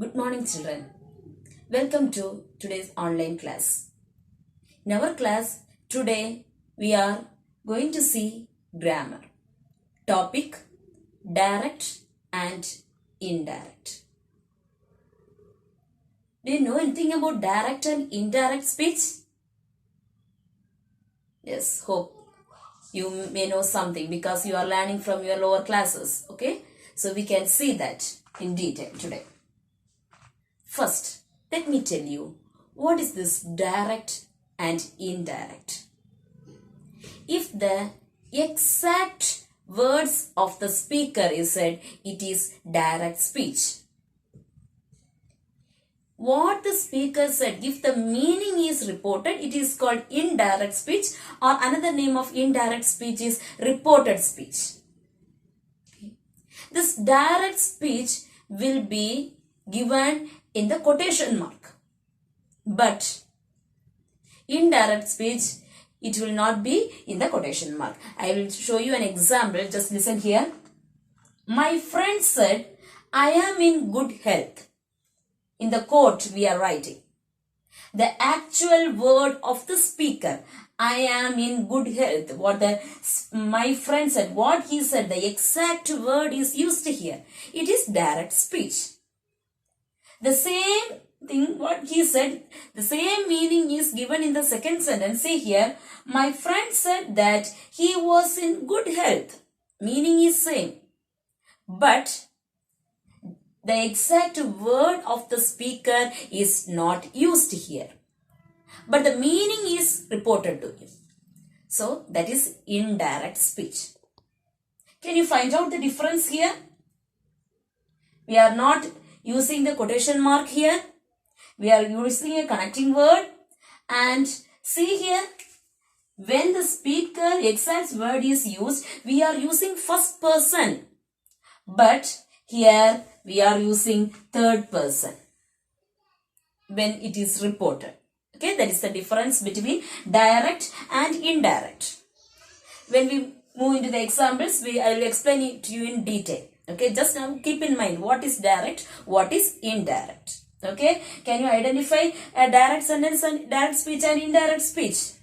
Good morning, children. Welcome to today's online class. In our class, today we are going to see grammar. Topic direct and indirect. Do you know anything about direct and indirect speech? Yes, hope you may know something because you are learning from your lower classes. Okay, so we can see that in detail today. First, let me tell you what is this direct and indirect. If the exact words of the speaker is said, it is direct speech. What the speaker said, if the meaning is reported, it is called indirect speech, or another name of indirect speech is reported speech. This direct speech will be given in the quotation mark, but indirect speech, it will not be in the quotation mark. I will show you an example. Just listen here. My friend said, I am in good health. In the quote we are writing, the actual word of the speaker, I am in good health. What my friend said, what he said, the exact word is used here. It is direct speech. The same thing what he said, the same meaning is given in the second sentence. See here, my friend said that he was in good health. Meaning is same. But the exact word of the speaker is not used here. But the meaning is reported to you. So that is indirect speech. Can you find out the difference here? We are not using the quotation mark here. We are using a connecting word. And see here, when the speaker exact word is used, we are using first person. But here we are using third person when it is reported. Okay, that is the difference between direct and indirect. When we move into the examples, I will explain it to you in detail. Okay, just now keep in mind what is direct, what is indirect. Okay, can you identify a direct sentence and direct speech and indirect speech?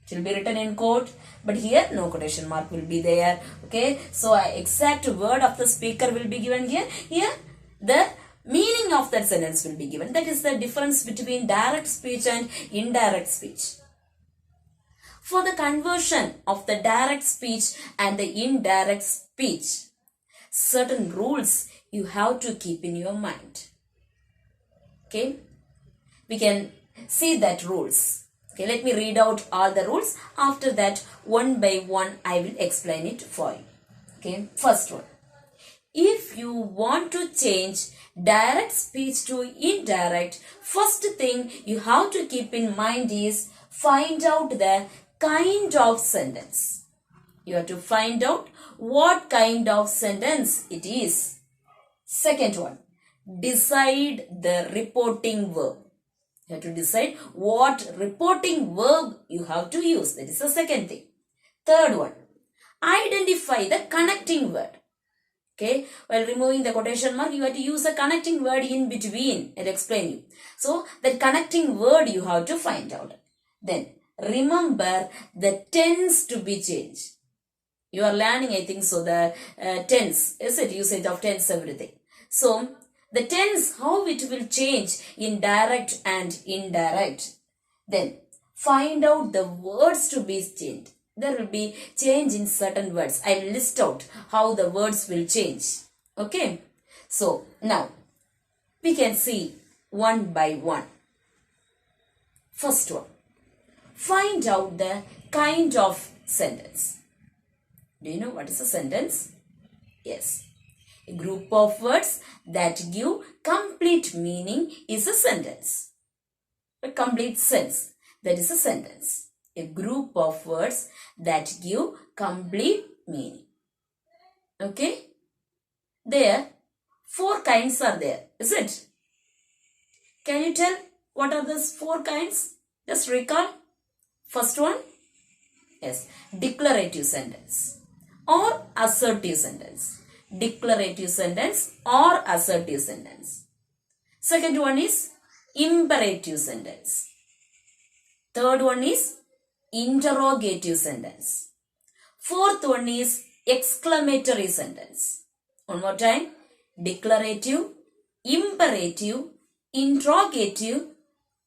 It will be written in quote, but here no quotation mark will be there. Okay, so exact word of the speaker will be given here. Here the meaning of that sentence will be given. That is the difference between direct speech and indirect speech. For the conversion of the direct speech and the indirect speech, certain rules you have to keep in your mind. Okay, we can see that rules. Okay, let me read out all the rules. After that, one by one, I will explain it for you. Okay, first one. If you want to change direct speech to indirect, first thing you have to keep in mind is find out the kind of sentence. You have to find out what kind of sentence it is. Second one, decide the reporting verb. You have to decide what reporting verb you have to use. That is the second thing. Third one, identify the connecting word. Okay, while removing the quotation mark, you have to use a connecting word in between. I'll explain you. So, the connecting word you have to find out. Then, remember the tense to be changed. You are learning, I think, so the tense, is it? Usage of tense, everything. So, the tense, how it will change in direct and indirect. Then, find out the words to be changed. There will be change in certain words. I will list out how the words will change. Okay. So, now, we can see one by one. First one. Find out the kind of sentence. Do you know what is a sentence? Yes. A group of words that give complete meaning is a sentence. A complete sense. That is a sentence. A group of words that give complete meaning. Okay? There, 4 kinds are there, is it? Can you tell what are those 4 kinds? Just recall. First one, yes, declarative sentence or assertive sentence. Declarative sentence or assertive sentence. Second one is imperative sentence. Third one is interrogative sentence. Fourth one is exclamatory sentence. One more time. Declarative, imperative, interrogative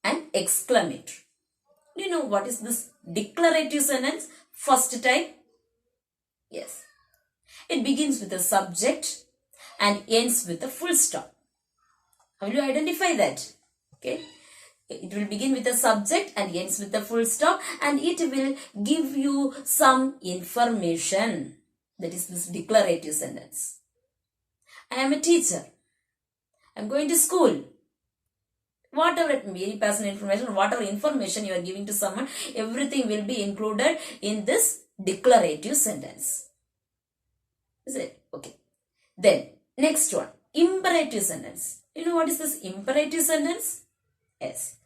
and exclamatory. Do you know what is this declarative sentence? First type. Yes. It begins with a subject and ends with a full stop. How will you identify that? Okay. It will begin with a subject and ends with a full stop, and it will give you some information. That is this declarative sentence. I am a teacher. I am going to school. Whatever it may be, any personal information, whatever information you are giving to someone, everything will be included in this declarative sentence. Is it? Okay. Then, next one. Imperative sentence. You know what is this imperative sentence? Yes.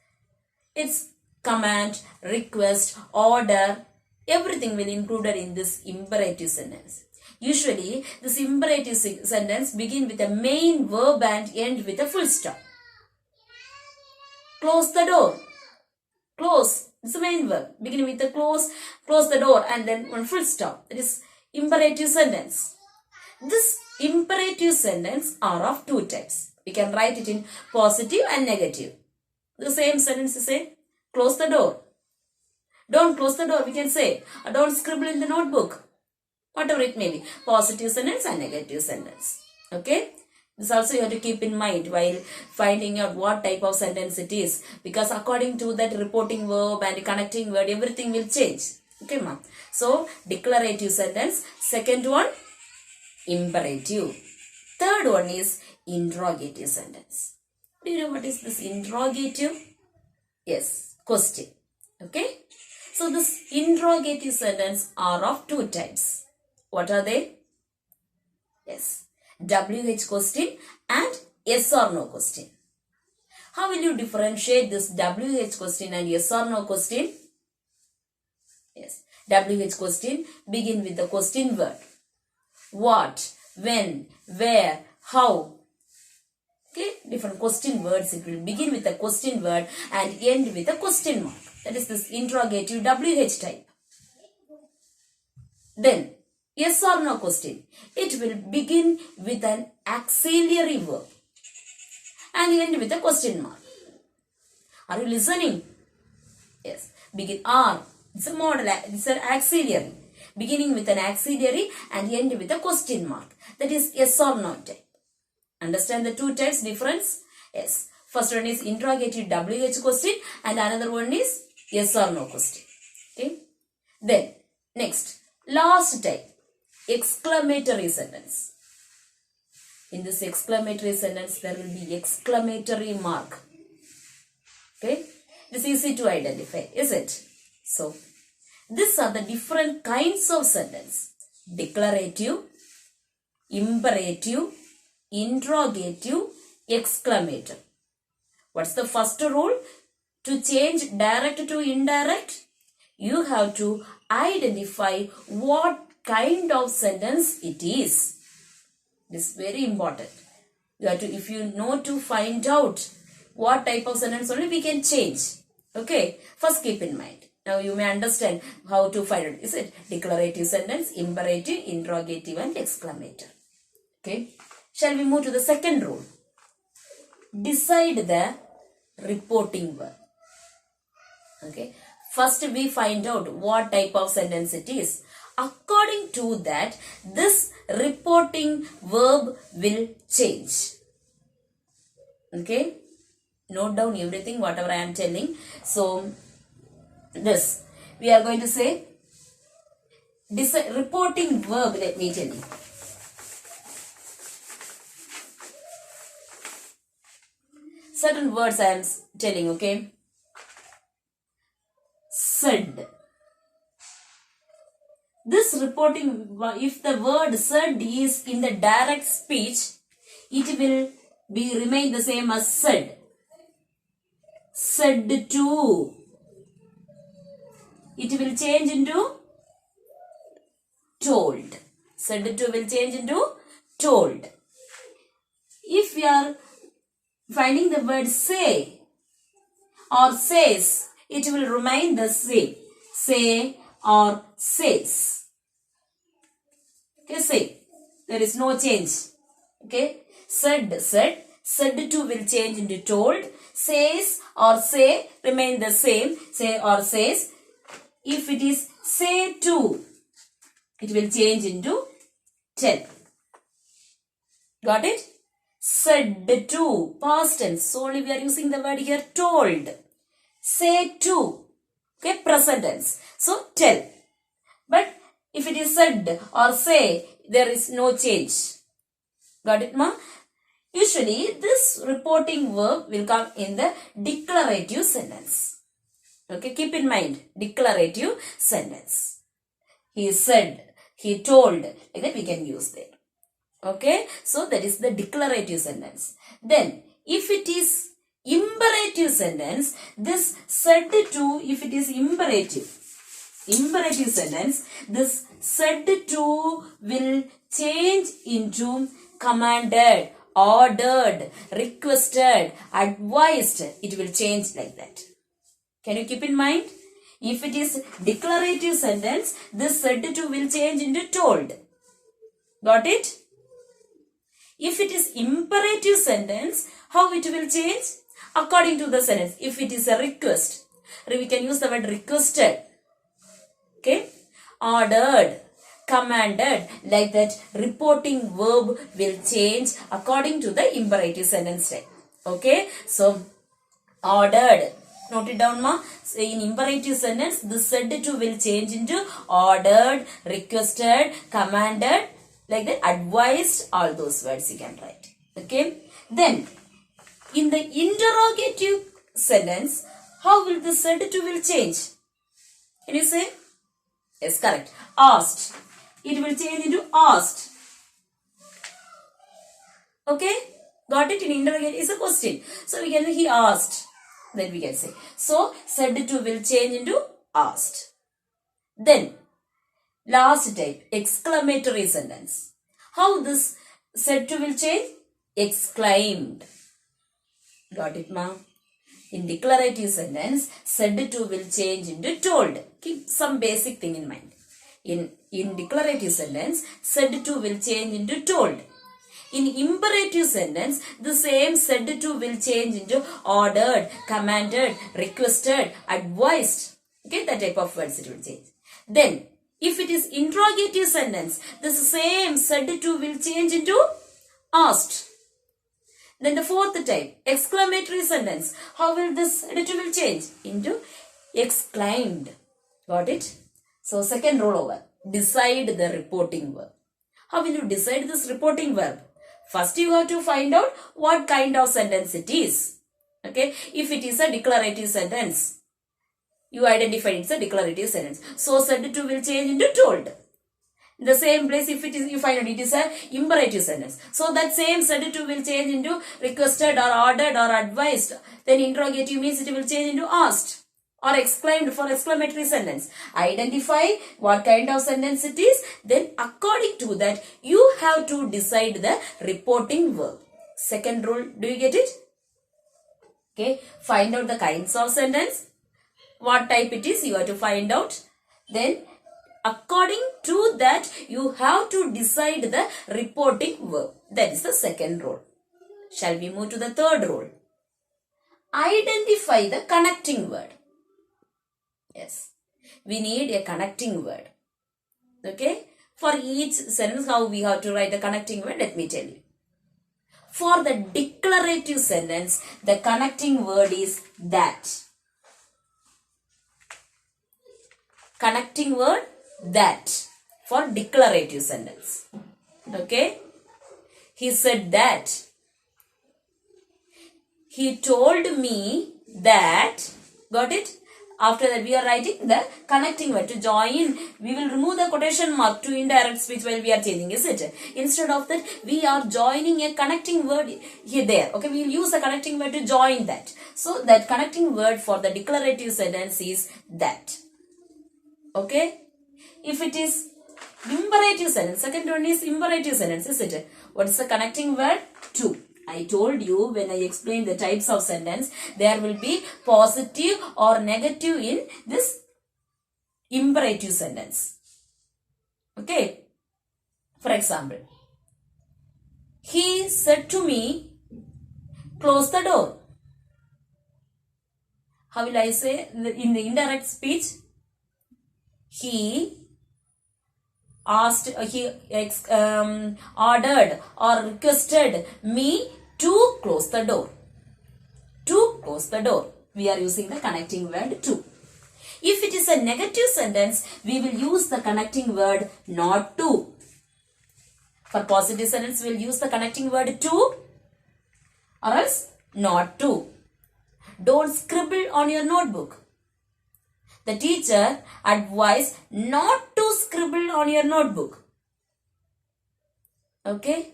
It's command, request, order. Everything will be included in this imperative sentence. Usually, this imperative sentence begin with a main verb and end with a full stop. Close the door. Close. It's the main verb. Beginning with a close the door and then one full stop. That is imperative sentence. This imperative sentence are of two types. We can write it in positive and negative. The same sentence is say, close the door. Don't close the door, we can say. Or don't scribble in the notebook. Whatever it may be. Positive sentence and negative sentence. Okay? This also you have to keep in mind while finding out what type of sentence it is. Because according to that reporting verb and connecting word, everything will change. Okay, ma'am. So, declarative sentence. Second one, imperative. Third one is interrogative sentence. Do you know what is this interrogative? Yes, question. Okay. So, this interrogative sentence are of two types. What are they? Yes. WH question and yes or no question. How will you differentiate this WH question and yes or no question? Yes. WH question begin with the question word. What, when, where, how. Okay, different question words. It will begin with a question word and end with a question mark. That is this interrogative WH type. Then, yes or no question. It will begin with an auxiliary verb and end with a question mark. Are you listening? Yes. Begin R. It's a model. It's an auxiliary. Beginning with an auxiliary and end with a question mark. That is yes or no type. Understand the two types difference? Yes. First one is interrogative WH question and another one is yes or no question. Okay. Then, next, last type. Exclamatory sentence. In this exclamatory sentence, there will be exclamatory mark. Okay. It is easy to identify, is it? So, these are the different kinds of sentence. Declarative, imperative, interrogative, exclamator. What's the first rule? To change direct to indirect, you have to identify what kind of sentence it is. This is very important. You have to, if you know to find out what type of sentence only we can change. Okay. First keep in mind. Now you may understand how to find it. Is it declarative sentence, imperative, interrogative and exclamator. Okay. Shall we move to the second rule? Decide the reporting verb. Okay. First we find out what type of sentence it is. According to that, this reporting verb will change. Okay. Note down everything, whatever I am telling. So, this. We are going to say, reporting verb, let me tell you. Certain words I am telling, okay. Said. This reporting, if the word said is in the direct speech, it will remain the same as said. Said to. It will change into told. Said to will change into told. If we are finding the word say or says, it will remain the same. Say or says. Okay, say. There is no change. Okay. Said, said. Said to will change into told. Says or say remain the same. Say or says. If it is say to, it will change into tell. Got it? Said to, past tense. So only we are using the word here told. Say to, okay, present tense. So tell. But if it is said or say, there is no change. Got it, ma? Usually this reporting verb will come in the declarative sentence. Okay, keep in mind, declarative sentence. He said, he told, like that we can use there. Okay, so that is the declarative sentence. Then, if it is imperative sentence, this said to, if it is imperative sentence, this said to will change into commanded, ordered, requested, advised. It will change like that. Can you keep in mind? If it is declarative sentence, this said to will change into told. Got it? If it is imperative sentence, how it will change? According to the sentence. If it is a request, we can use the word requested. Okay? Ordered, commanded, like that reporting verb will change according to the imperative sentence type. Okay? So, ordered. Note it down, ma. So, in imperative sentence, the said to will change into ordered, requested, commanded, like that, advised, all those words you can write. Okay. Then, in the interrogative sentence, how will the said to will change? Can you say? Yes, correct. Asked. It will change into asked. Okay. Got it? In interrogative is a question. So, we can say he asked. Then we can say. So, said to will change into asked. Then, last type, exclamatory sentence. How this said to will change? Exclaimed. Got it, ma? In declarative sentence, said to will change into told. Keep some basic thing in mind. In declarative sentence, said to will change into told. In imperative sentence, the same said to will change into ordered, commanded, requested, advised. Okay, that type of words it will change. Then, if it is interrogative sentence, the same said to will change into asked. Then the fourth type, exclamatory sentence. How will this said to will change? Into exclaimed. Got it? So, second rule over. Decide the reporting verb. How will you decide this reporting verb? First, you have to find out what kind of sentence it is. Okay? If it is a declarative sentence, you identify it's a declarative sentence. So, said to will change into told. In the same place, if it is, you find out it is a imperative sentence. So, that same said to will change into requested or ordered or advised. Then, interrogative means it will change into asked or exclaimed for exclamatory sentence. Identify what kind of sentence it is. Then, according to that, you have to decide the reporting verb. Second rule, do you get it? Okay, find out the kinds of sentence. What type it is, you have to find out. Then, according to that, you have to decide the reporting verb. That is the second rule. Shall we move to the third rule? Identify the connecting word. Yes, we need a connecting word. Okay, for each sentence, how we have to write the connecting word, let me tell you. For the declarative sentence, the connecting word is that. Connecting word, that. For declarative sentence. Okay, he said that. He told me that. Got it? After that, we are writing the connecting word. To join, we will remove the quotation mark to indirect speech while we are changing, is it? Instead of that, we are joining a connecting word here, there. Okay, we will use the connecting word to join that. So, that connecting word for the declarative sentence is that. Okay? If it is imperative sentence, second one is imperative sentence, is it? What is the connecting word? To. I told you when I explained the types of sentence, there will be positive or negative in this imperative sentence. Okay. For example, he said to me, close the door. How will I say in the indirect speech? He asked, ordered or requested me to close the door. To close the door. We are using the connecting word to. If it is a negative sentence, we will use the connecting word not to. For positive sentence, we will use the connecting word to or else not to. Don't scribble on your notebook. The teacher advised not to scribble on your notebook. Okay?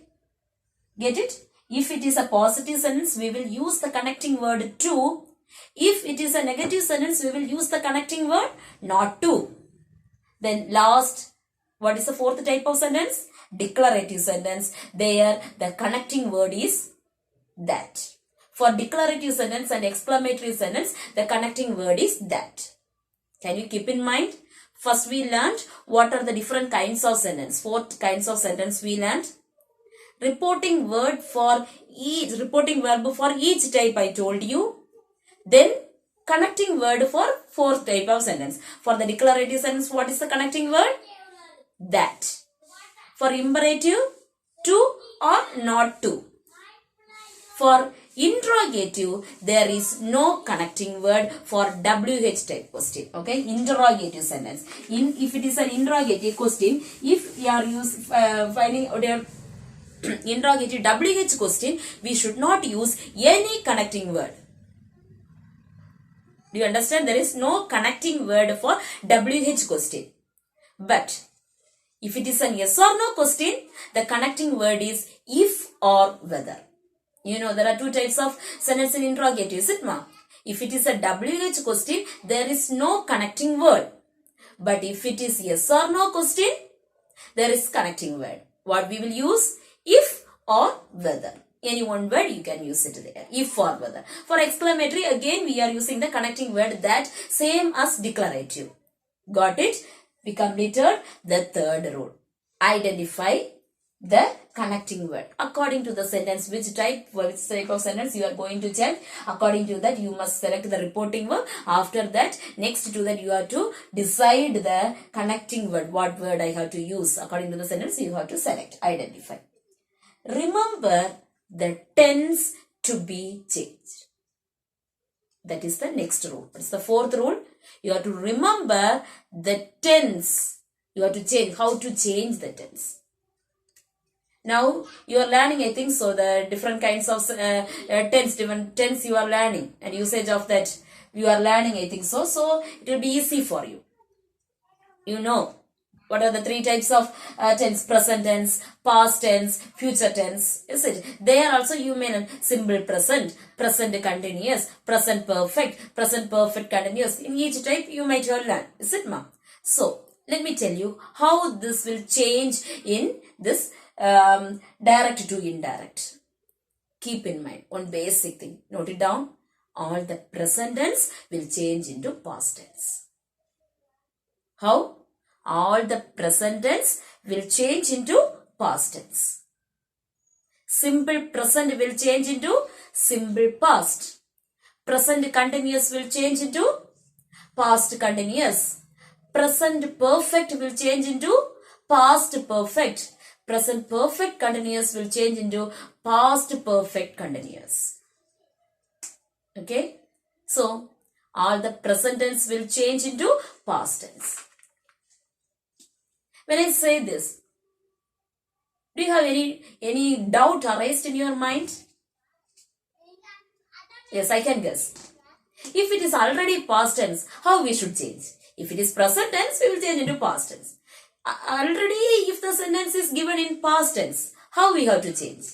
Get it? If it is a positive sentence, we will use the connecting word to. If it is a negative sentence, we will use the connecting word not to. Then last, what is the fourth type of sentence? Declarative sentence. There, the connecting word is that. For declarative sentence and exclamatory sentence, the connecting word is that. Can you keep in mind? First we learned what are the different kinds of sentence. 4 kinds of sentence we learned. Reporting verb for each type I told you. Then connecting word for 4th type of sentence. For the declarative sentence, what is the connecting word? That. For imperative, to or not to. For interrogative, there is no connecting word for WH type question. Okay, interrogative sentence. If it is an interrogative question, if you are finding interrogative WH question, we should not use any connecting word. Do you understand? There is no connecting word for WH question. But if it is an yes or no question, the connecting word is if or whether. You know, there are 2 types of sentence in interrogative, is it ma? If it is a WH question, there is no connecting word. But if it is yes or no question, there is connecting word. What we will use? If or whether. Any one word you can use it there. If or whether. For exclamatory, again we are using the connecting word that, same as declarative. Got it? We completed the 3rd rule. Identify the connecting word. According to the sentence, which type of sentence you are going to check. According to that, you must select the reporting verb. After that, next to that, you have to decide the connecting word. What word I have to use. According to the sentence, you have to select. Identify. Remember the tense to be changed. That is the next rule. It's the 4th rule. You have to remember the tense. You have to change. How to change the tense. Now you are learning, I think so, the different kinds of different tense you are learning, and usage of that you are learning, I think so. So it will be easy for you. You know what are the 3 types of tense: present tense, past tense, future tense. Is it? There also you may learn simple present, present continuous, present perfect continuous. In each type you might learn. Is it, ma'am? So let me tell you how this will change in this direct to indirect. Keep in mind one basic thing. Note it down. All the present tense will change into past tense. How? All the present tense will change into past tense. Simple present will change into simple past. Present continuous will change into past continuous. Present perfect will change into past perfect. Present perfect continuous will change into past perfect continuous. Okay? So, all the present tense will change into past tense. When I say this, do you have any doubt arised in your mind? Yes, I can guess. If it is already past tense, how we should change? If it is present tense, we will change into past tense. Already, if the sentence is given in past tense, how we have to change?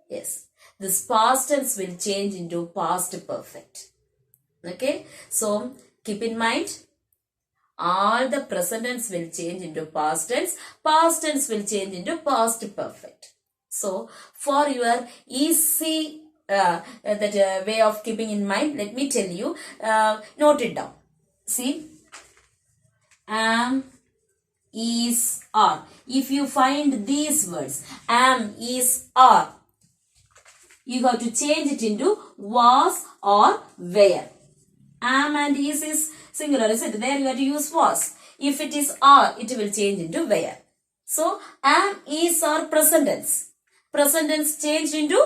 Yes, this past tense will change into past perfect. Okay, so keep in mind, all the present tense will change into past tense will change into past perfect. So, for your easy way of keeping in mind, let me tell you, note it down. See, am, is, are. If you find these words, am, is, are, you have to change it into was or were. Am and is singular, is it? There you have to use was. If it is are, it will change into were. So, am, is, are present tense. Present tense changed into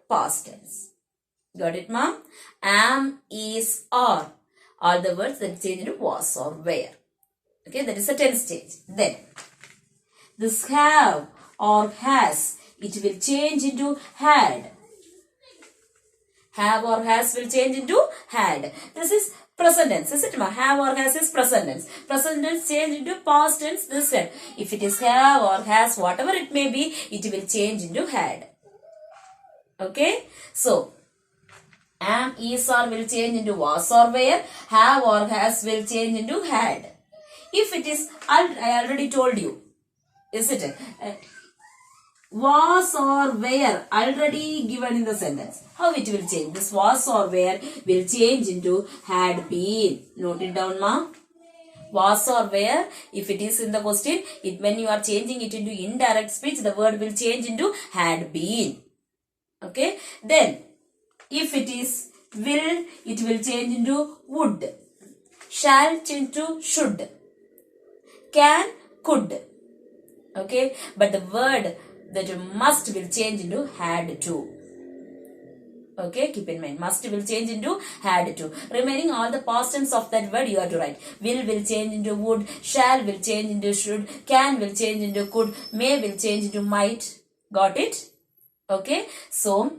past tense. Got it, ma'am? Am, is, are the words that change into was or were. Okay, that is a tense change. Then, this have or has, it will change into had. Have or has will change into had. This is present tense, is it? Have or has is present tense. Present tense change into past tense, this had. If it is have or has, whatever it may be, it will change into had. Okay? So, am, is, or will change into was or were. Have or has will change into had. If it is, I already told you, is it? Was or were already given in the sentence. How it will change? This was or were will change into had been. Note it down, ma. Was or were, if it is in the question, when you are changing it into indirect speech, the word will change into had been. Okay. Then, if it is will, it will change into would. Shall change to should. Can, could. Okay. But the word that must will change into had to. Okay, keep in mind, must will change into had to. Remaining all the past tense of that word you have to write. Will change into would, shall will change into should, can will change into could, may will change into might. Got it? Okay, so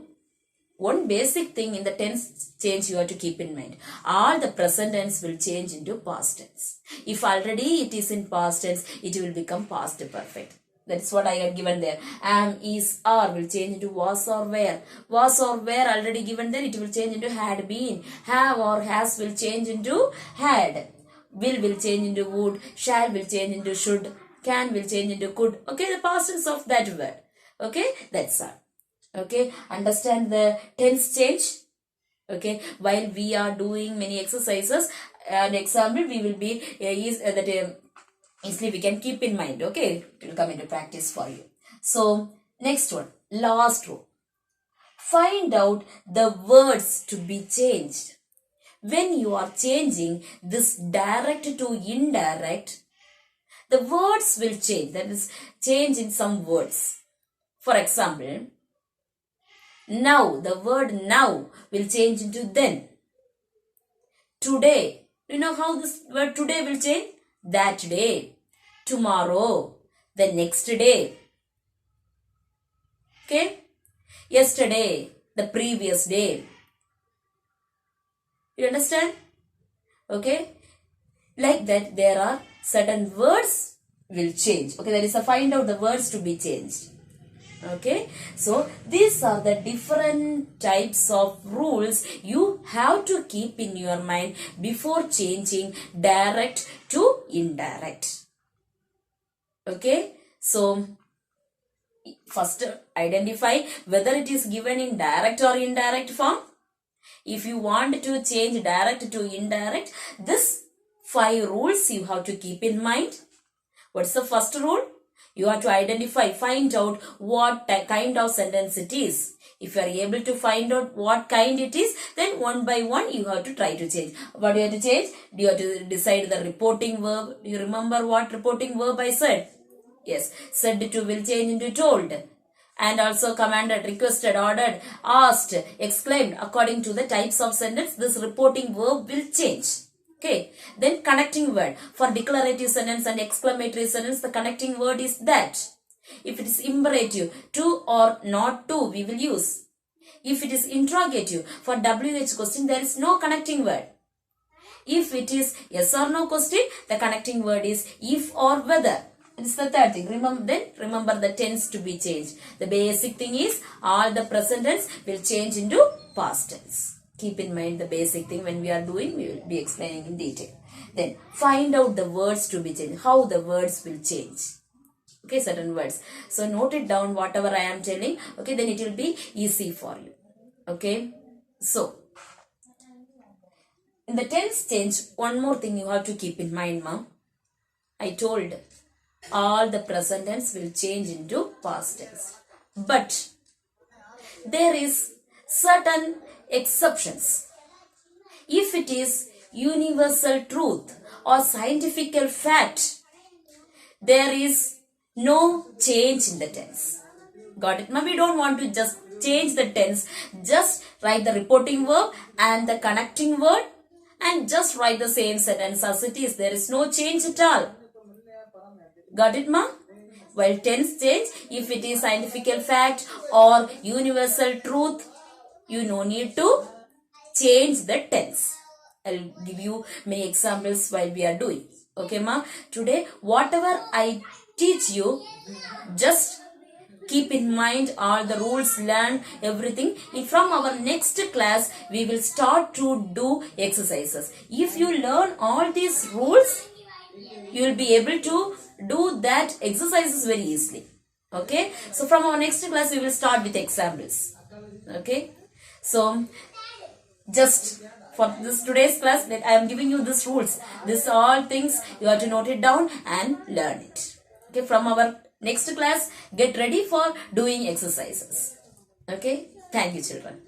one basic thing in the tense change you have to keep in mind. All the present tense will change into past tense. If already it is in past tense, it will become past perfect. That's what I had given there. Am, is, are will change into was or were. Was or were already given there, it will change into had been. Have or has will change into had. Will change into would. Shall will change into should. Can will change into could. Okay, the past tense of that word. Okay, that's all. Okay, understand the tense change. Okay, while we are doing many exercises, an example we will be easily we can keep in mind. Okay, it will come into practice for you. So, next one, last row. Find out the words to be changed. When you are changing this direct to indirect, the words will change. That is, change in some words. For example, now, the word now will change into then. Today, you know how this word today will change? That day, tomorrow, the next day. Okay? Yesterday, the previous day. You understand? Okay? Like that, there are certain words will change. Okay, that is a find out the words to be changed. Okay, so these are the different types of rules you have to keep in your mind before changing direct to indirect. Okay, so first identify whether it is given in direct or indirect form. If you want to change direct to indirect, this 5 rules you have to keep in mind. What's the first rule? You have to identify, find out what kind of sentence it is. If you are able to find out what kind it is, then one by one you have to try to change. What do you have to change? You have to decide the reporting verb. Do you remember what reporting verb I said? Yes, said to will change into told. And also commanded, requested, ordered, asked, exclaimed. According to the types of sentence, this reporting verb will change. Okay, then connecting word. For declarative sentence and exclamatory sentence, the connecting word is that. If it is imperative, to or not to, we will use. If it is interrogative, for WH question, there is no connecting word. If it is yes or no question, the connecting word is if or whether. It's the third thing. Remember the tense to be changed. The basic thing is all the present tense will change into past tense. Keep in mind the basic thing when we are doing, we will be explaining in detail. Then find out the words to be changed. How the words will change. Okay, certain words. So note it down whatever I am telling. Okay, then it will be easy for you. Okay, so in the tense change, one more thing you have to keep in mind, ma'am. I told all the present tense will change into past tense. But there is certain exceptions. If it is universal truth or scientific fact, there is no change in the tense. Got it? Now we don't want to just change the tense. Just write the reporting verb and the connecting word and just write the same sentence as it is. There is no change at all. Got it, ma? While tense change, if it is scientific fact or universal truth, you no need to change the tense. I'll give you many examples while we are doing. Okay, ma? Today, whatever I teach you, just keep in mind all the rules, learn everything. From our next class, we will start to do exercises. If you learn all these rules, you will be able to do that exercises very easily. Okay, so from our next class we will start with examples. Okay, so just for this today's class that I am giving you these rules, these all things you have to note it down and learn it. Okay, from our next class get ready for doing exercises. Okay, thank you children.